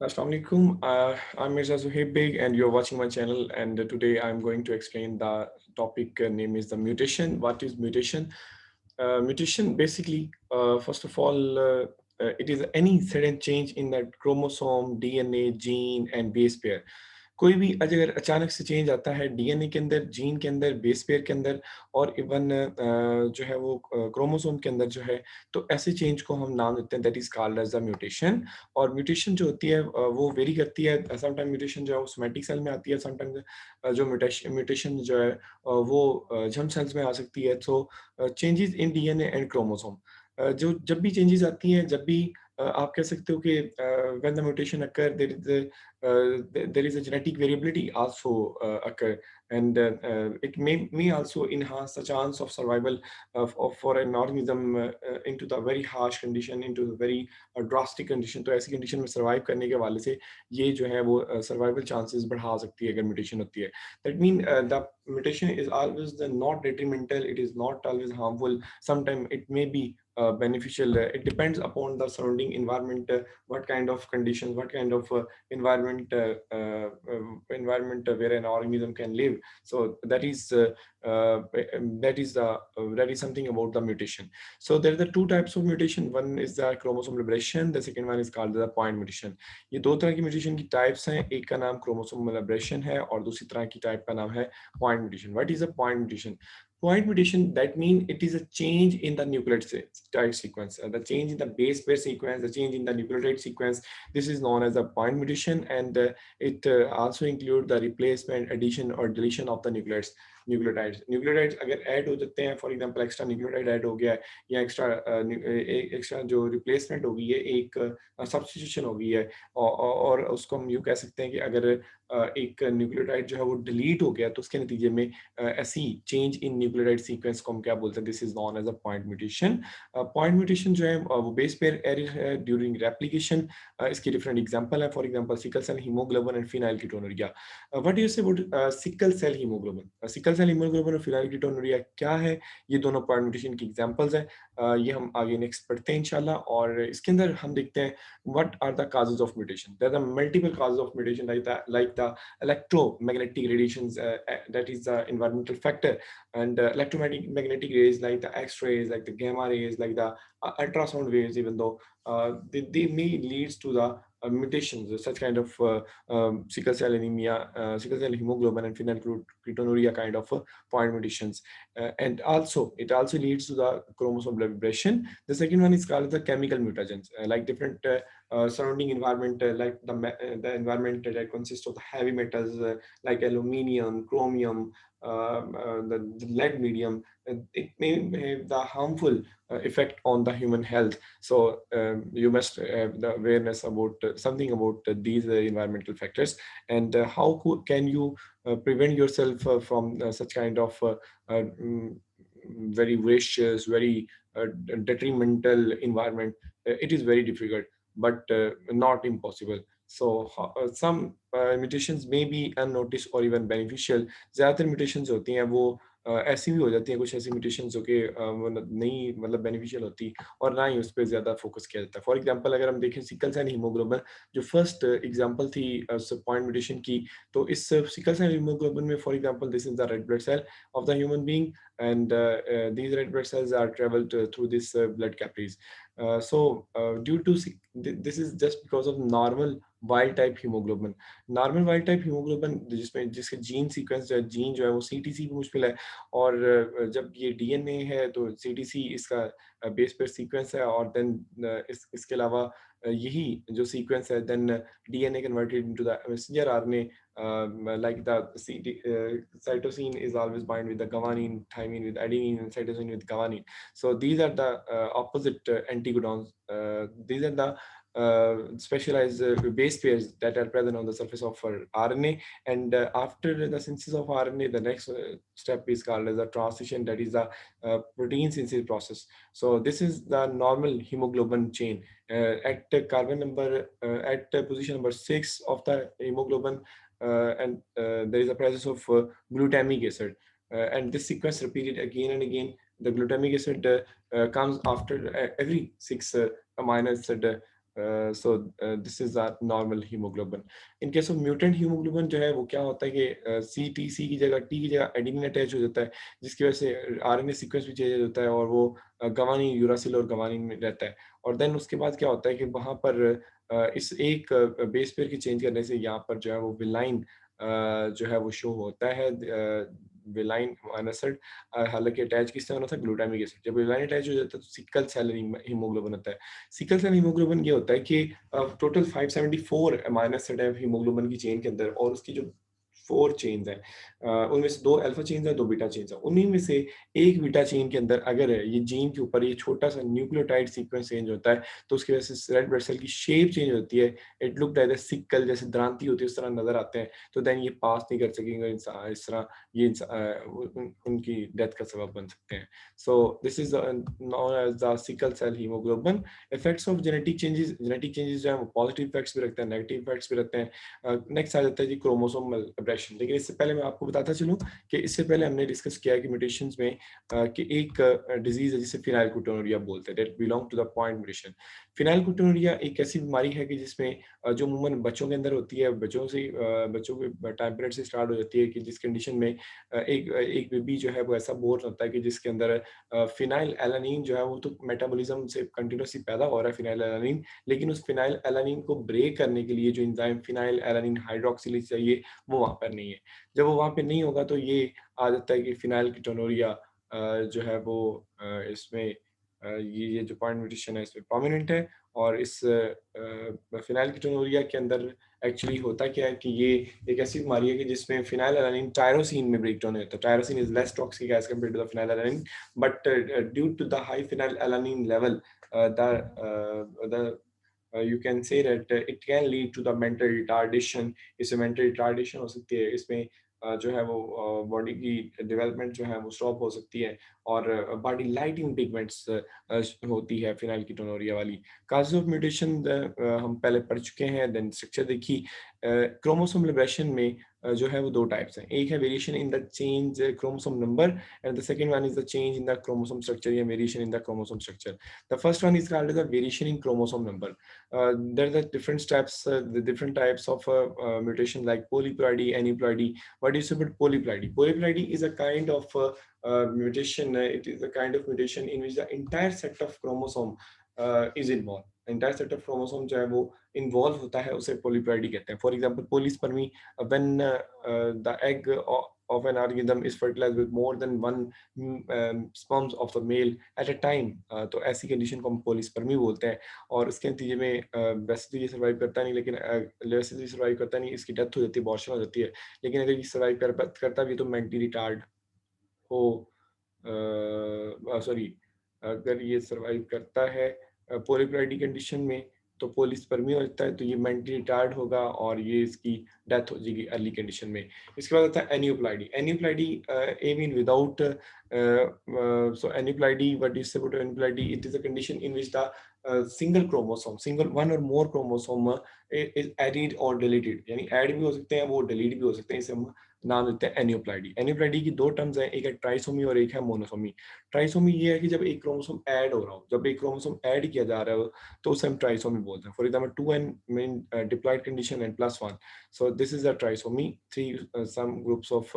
Assalamu alaikum. I'm Mirza Zuhaib Beg and you're watching my channel, and today I'm going to explain the topic name is the mutation. What is mutation? Mutation basically, first of all, it is any sudden change in the chromosome, DNA, gene and base pair. कोई भी अगर अचानक से change आता है DNA के अंदर, gene के अंदर, बेस पेयर के अंदर और इवन जो है वो क्रोमोसोम के अंदर जो है, तो ऐसे चेंज को हम नाम देते हैं that is called as the mutation. और म्यूटेशन जो होती है वो वेरी करती है। समटाइम म्यूटेशन जो है वो सोमैटिक सेल में आती है, समटाइम जो म्यूटेशन जो है वो जर्म सेल्स में आ सकती है। So changes in DNA and chromosome, जो जब भी चेंजेस आती हैं, जब भी आप कह सकते हो कि when the mutation occur there is a genetic variability also occur, and it may also enhance the chance of survival for an organism into the very harsh condition, into the very drastic condition। तो ऐसी condition में survive करने के हवाले से ये जो है वो सर्वाइवल चांसेस बढ़ा सकती है अगर म्यूटेशन होती है। That mean the mutation is always not detrimental, it is not always harmful, sometimes it may be beneficial. It depends upon the surrounding environment, what kind of conditions, what kind of environment where an organism can live. So that is that is something about the mutation. So there are the two types of mutation. One is the chromosome aberration, the second one is called the point mutation। ये दो तरह की mutation की types हैं, एक का नाम chromosomal abrasion है और दूसरी तरह की टाइप का नाम है point mutation। What is a point mutation? Point mutation, that means it is a change in the nucleotide sequence, the change in the base pair sequence, the change in the nucleotide sequence. This is known as a point mutation, and it also include the replacement, addition or deletion of the nucleotides अगर add हो जाते हैं, for example extra nucleotide add हो गया है या extra जो replacement हो गई है, एक सब्स्टिट्यूशन हो गई है, और उसको हम यूँ कह सकते हैं कि अगर एक न्यूक्लियोटाइड जो है वो डिलीट हो गया तो उसके नतीजे में ऐसी चेंज इन न्यूक्लियोटाइड सीक्वेंस को हम क्या बोलते हैं, this is known as a point mutation. Point mutation जो है वो बेस पेयर एरर है ड्यूरिंग रेप्लिकेशन। इसकी डिफरेंट एग्जांपल है, for example sickle cell haemoglobin and phenylketonuria. What do you say about sickle cell haemoglobin? Sickle cell haemoglobin और phenylketonuria क्या है? ये दोनों पॉइंट म्यूटेशन की एग्जांपल्स हैं। ये हम आगे नेक्स्ट पढ़ते हैं इंशाल्लाह, और इसके अंदर हम देखते हैं what are the causes of mutation। There are multiple causes of mutation, like the electromagnetic radiations, that is the environmental factor, and electromagnetic rays like the X-rays, like the gamma rays, like the ultrasound waves, even though they may leads to the mutations, such kind of sickle cell anemia, sickle cell hemoglobin and phenylketonuria kind of point mutations, and also it also leads to the chromosomal aberration. The second one is called the chemical mutagens, like different surrounding environment, like the environment that consists of the heavy metals like aluminium, chromium, the lead medium. It may have the harmful effect on the human health. So you must have the awareness about something about these environmental factors, and how can you prevent yourself from such kind of very vicious, very detrimental environment. It is very difficult, but not impossible. So some mutations may be unnoticed or even beneficial। ज़्यादातर mutations होती हैं वो ऐसी भी हो जाती हैं, कुछ ऐसी म्यूटेशन जो कि नहीं मतलब बेनिफिशियल होती और ना ही उस पर ज़्यादा फोकस किया जाता है। फॉर एग्जांपल अगर हम देखें सिकल सेल हीमोग्लोबिन, जो फर्स्ट एग्जांपल थी पॉइंट म्यूटेशन की, तो इस सिकल सेल हीमोग्लोबिन में for example this is the red blood cell of the human being, and these red blood cells are traveled through this blood capillaries। Due to this is just because of normal wild type hemoglobin। Normal wild type haemoglobin जिसमें जिसके gene sequence जो है, gene जो है वो CTC भी मुश्किल है, और जब ये डीएनए है तो सीटीसी इसका बेस पेयर सीक्वेंस है, और देन इसके अलावा यही जो सीक्वेंस है then DNA converted into the messenger RNA, like the cytosine is always bind with the guanine, thymine with adenine, and cytosine with guanine। So these are the opposite anticodons। These are the specialized base pairs that are present on the surface of RNA, and after the synthesis of RNA, the next step is called as a transition, that is the protein synthesis process। So this is the normal hemoglobin chain। At carbon number at position number 6 of the hemoglobin, and there is a presence of glutamic acid, and this sequence repeated again and again। The glutamic acid comes after every 6 amino acid so this is our normal haemoglobin. In case of mutant haemoglobin जो है वो क्या होता है कि सी की जगह T की जगह एडेनिन अटैच हो जाता है, जिसकी वजह से आरएनए सीक्वेंस भी चेंज होता है और वो गवानीन, यूरासिल और गवानीन में रहता है। और देन उसके बाद क्या होता है कि वहाँ पर इस एक बेस पेयर की चेंज करने से यहाँ पर जो है वो विलाइन जो है वो शो होता है, विलाइन एसिड। हालांकि अटैच किससे होना था, ग्लूटामिक एसिड। जब विलाइन अटैच हो जाता है तो सिकल सेल हीमोग्लोबिन होता है। सिकल सेल हीमोग्लोबिन ये होता है कि टोटल 574 अमाइनो एसिड है हीमोग्लोबिन की चेन के अंदर, और उसकी जो 4 चेन्स हैं, उनमें से 2 अल्फा चेन्स हैं, 2 बीटा चेन्स हैं। उन्हीं में से एक बीटा चेन के अंदर अगर ये जीन के ऊपर ये छोटा सा न्यूक्लियोटाइड सीक्वेंस चेंज होता है तो उसकी वजह से रेड ब्लड सेल की शेप चेंज होती है। इट लुक लाइक सिकल, जैसे द्रांति होती है उस तरह नजर आते हैं। तो देन ये पास नहीं कर सकेंगे इस तरह, ये उनकी डेथ का सबब बन सकते हैं। So this is known as the sickle cell haemoglobin. Effects of genetic changes जो है वो पॉजिटिव इफेक्ट्स भी रखते हैं, नेगेटिव इफेक्ट्स भी रहते हैं। नेक्स्ट आ जाता है जी क्रोमोसोमल एब्रेशन। लेकिन इससे पहले मैं आपको बताता चलूं कि इससे पहले हमने डिस्कस किया कि म्यूटेशंस में कि एक डिजीज है जिसे फिनाइलकेटोनुरिया बोलते हैं, that belong to the point mutation. Phenylketonuria एक ऐसी बीमारी है कि जिसमें जो अमूमन बच्चों के अंदर होती है, बच्चों के टाइम पीरियड से स्टार्ट हो जाती है, कि जिस कंडीशन में एक बेबी जो है वो ऐसा बोर होता है कि जिसके अंदर फिनाइल एलानिन जो है वो तो मेटाबॉलिज्म से कंटिन्यूसली पैदा हो रहा है फिनाइल एलानिन, लेकिन उस फिनाइल एलानिन को ब्रेक करने के लिए जो एंजाइम फिनाइल एलानिन हाइड्रोक्सिलेज चाहिए वो वहाँ पर नहीं है। जब वो वहाँ पे नहीं होगा तो ये आ जाता है कि फिनाइलकेटोनुरिया जो है वो इसमें ये जो पॉइंट म्यूटेशन है इसमें प्रोमिनेंट है। और इस फिनाइलकेटोनुरिया के अंदर एक्चुअली होता क्या है कि ये एक ऐसी बीमारी है कि जिसमें फिनाइलएलानिन टायरोसिन में ब्रेक डाउन होता है। Tyrosine is less toxic as compare to the phenylalanine, but due to the high phenylalanine level you can say that it can lead to the mental retardation। इससे mental retardation हो सकती है, इसमें जो है वो बॉडी की डेवलपमेंट जो है वो स्टॉप हो सकती है, और बॉडी लाइटिंग पिगमेंट्स होती है फिनाइलकेटोनुरिया वाली। काजेस ऑफ म्यूटेशन हम पहले पढ़ चुके हैं। देन स्ट्रक्चर देखी। क्रोमोसोम लिबरेशन में जो है वो 2 टाइप्स हैं। एक है variation in the change chromosome number, and the second one is the change in the chromosome structure या variation in the chromosome structure. The first one is called the variation in chromosome number. There are the different steps, the different types of mutation like polyploidy, aneuploidy. What is about polyploidy? Polyploidy is a kind of mutation. It is a kind of mutation in which the entire set of chromosome is involved. Entire set of chromosome जो है वो involve होता है, उसे polyploidy कहते हैं. For example, polyspermy, when the egg of an organism is fertilized with more than one sperms of the male at a time, तो ऐसी कंडीशन को हम पोलिस्पर्मी बोलते हैं। और उसके नतीजे में वैसे तो ये सर्वाइव करता नहीं, लेकिन वैसे तो ये सर्वाइव करता नहीं, इसकी डेथ हो जाती है, अबॉर्शन हो जाती है। लेकिन अगर ये सर्वाइव करता भी तो मेंटली रिटार्ड हो, सॉरी, अगर ये सर्वाइव करता है पोलिप्लाइडी कंडीशन में तो पोलिस्पर्मी हो जाता है, तो ये मेंटली रिटार्ड होगा और ये इसकी डेथ हो जाएगी अर्ली कंडीशन में। इसके बाद आता है aneuploidy. Aneuploidy I mean without so aneuploidy, what is about aneuploidy? It is a condition in which the single chromosome, single one or more chromosome is added or deleted। यानी add भी हो सकते हैं वो, डिलीट भी हो सकते हैं। इसे हम नाम देते हैं एन्यूप्लाइडी। एन्यूप्लाइडी की 2 टर्म्स हैं, एक है ट्राइसोमी और एक है मोनोसोमी। ट्राइसोमी ये है कि जब एक क्रोमोसोम ऐड हो रहा हो, जब एक क्रोमोसोम ऐड किया जा रहा हो तो उसे हम ट्राइसोमी बोलते हैं। For example 2n mean diploid condition and +1, so this is a trisomy. 3 some groups of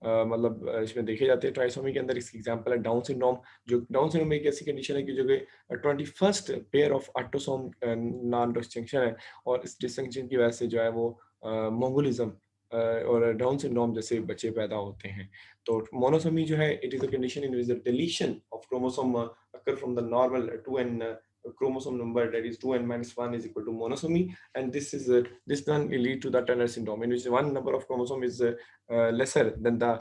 मतलब इसमें देखे जाते हैं ट्राइसोमी के अंदर। इसकी एग्जांपल है डाउन सिंड्रोम। जो डाउन सिंड्रोम एक ऐसी कंडीशन है कि जो कि 21st pair of autosome non distinction है, और इस डिस्टिंक्शन की वजह से जो है वो मोंगोलिज्म और डाउन सिंड्रोम जैसे बच्चे पैदा होते हैं। तो मोनोसोमी जो है, it is a condition in which the deletion of chromosome occur from the normal 2n chromosome number, that is 2n minus 1 is equal to monosomy, and this then lead to the Turner syndrome in which one number of chromosome is lesser than the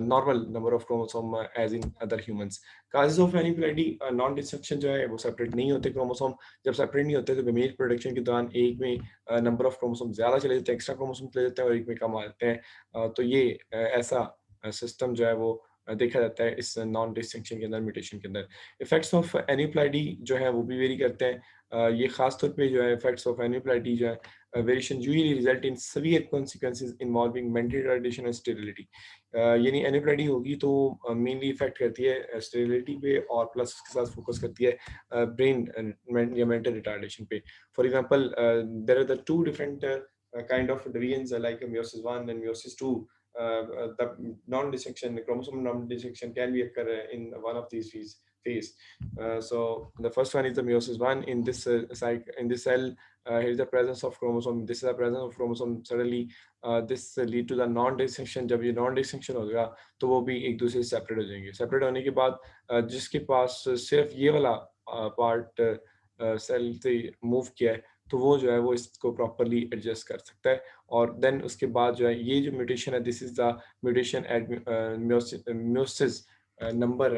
normal number of chromosome as in other humans। causes of aneuploidy, non destruction जो है वो separate नहीं होते chromosome. जब separate नहीं होते तो गमेट production के दौरान एक में नंबर ऑफ क्रोमोसोम ज्यादा चले जाते हैं, एक्स्ट्रा क्रोमोसोम चले जाते हैं, और एक में कम आ जाते हैं। तो ये ऐसा सिस्टम जो है वो देखा जाता है इस नॉन डिस्टिंक्शन के अंदर, म्यूटेशन के अंदर। इफेक्ट्स ऑफ एन्यूप्लाइडी जो है वो भी वेरी करते हैं। ये खास तौर पे जो है इफेक्ट्स ऑफ एन्यूप्लाइडी जो है variation usually result in severe consequences involving mental retardation and sterility. यानी एन्यूप्लाइडी होगी तो मेनली इफेक्ट करती है स्टेरिलिटी पे और प्लस उसके साथ फोकस करती है ब्रेन या मेंटल रिटार्डेशन पे। For example there are the two different kind of divisions like meiosis 1 and meiosis 2. The non-dissection, chromosomal non-dissection can be occur in one of these phase. So the first one is the meiosis 1. In this in this cell, here is the presence of chromosome. This is the presence of chromosome. Suddenly, this lead to the non-dissection. जब ये non-dissection होगा तो वो भी एक दूसरे से separate हो जाएंगे। Separate होने के बाद जिसके पास सिर्फ ये वाला पार्ट सेल से मूव किया है तो वो जो है वो इसको प्रॉपरली एडजस्ट कर सकता है। और देन उसके बाद जो है ये जो म्यूटेशन है, this is the mutation at meiosis number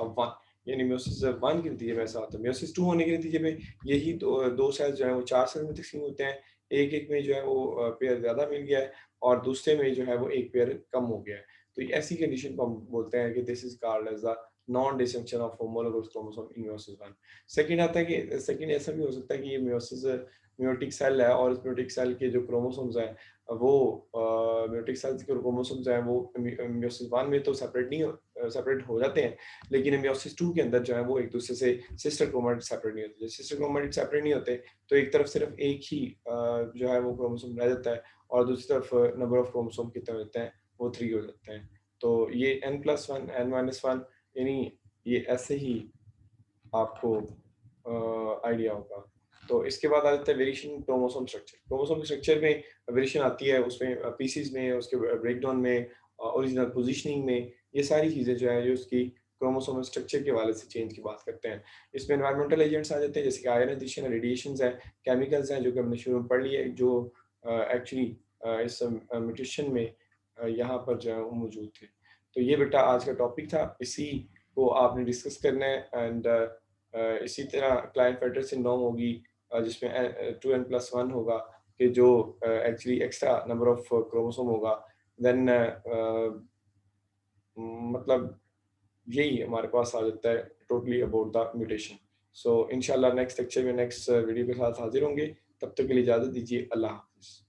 1। यानी म्यूसिस 1 के नतीजे में ऐसा होता है। म्यूसिस 2 होने के नतीजे में यही दो सेल्स जो है वो 4 सेल में तकसीम होते हैं। एक एक में जो है वो पेयर ज़्यादा मिल गया है और दूसरे में जो है वो एक पेयर कम हो गया है। तो ऐसी कंडीशन को हम बोलते हैं कि this is called as the non disjunction of homologous chromosome in meiosis 1। Second आता है कि सेकंड ऐसा भी हो सकता है कि ये म्यूसिस म्यूटिक सेल है और इस म्यूटिक सेल के जो क्रोमोसोम्स हैं वो म्यूटिक सेल्स के क्रोमोसोम्स हैं वो म्यूसिस 1 में तो सेपरेट हो जाते हैं, लेकिन म्यूसिस 2 के अंदर जो है वो एक दूसरे से सिस्टर क्रोमेटिड सेपरेट नहीं होते। सिस्टर क्रोमेटिड सेपरेट नहीं होते तो एक तरफ सिर्फ एक ही जो है वो क्रोमोसोम रह जाता है और दूसरी तरफ नंबर ऑफ क्रोमोसोम कितने होते हैं वो 3 हो जाते हैं। तो ये n+1 n-1 यानी ये ऐसे ही आपको आइडिया होगा। तो इसके बाद आ जाता है variation chromosome structure. Chromosome structure में वेरिएशन आती है उसमें पीसीज में, उसके ब्रेकडाउन में, ओरिजिनल पोजीशनिंग में। ये सारी चीज़ें जो है जो उसकी क्रोमोसोम स्ट्रक्चर के हवाले से चेंज की बात करते हैं। इसमें एनवायरमेंटल एजेंट्स आ जाते हैं जैसे कि आयनाइजेशन, रेडिएशंस हैं, केमिकल्स हैं जो कि हमने शुरू में पढ़ लिए जो एक्चुअली इस म्यूटेशन में यहाँ पर जो है वो मौजूद थे। तो ये बेटा आज का टॉपिक था, इसी को आपने डिस्कस करना है। एंड इसी तरह क्लाइनफेल्टर सिंड्रोम होगी जिसमें 2n+1 होगा कि जो actually extra number of chromosome होगा। देन मतलब यही हमारे पास आ जाता है टोटली अबाउट द म्यूटेशन। सो इंशाल्लाह नेक्स्ट लेक्चर में नेक्स्ट वीडियो के साथ हाजिर होंगे। तब तक के लिए इजाज़त दीजिए। अल्लाह हाफ़िज़।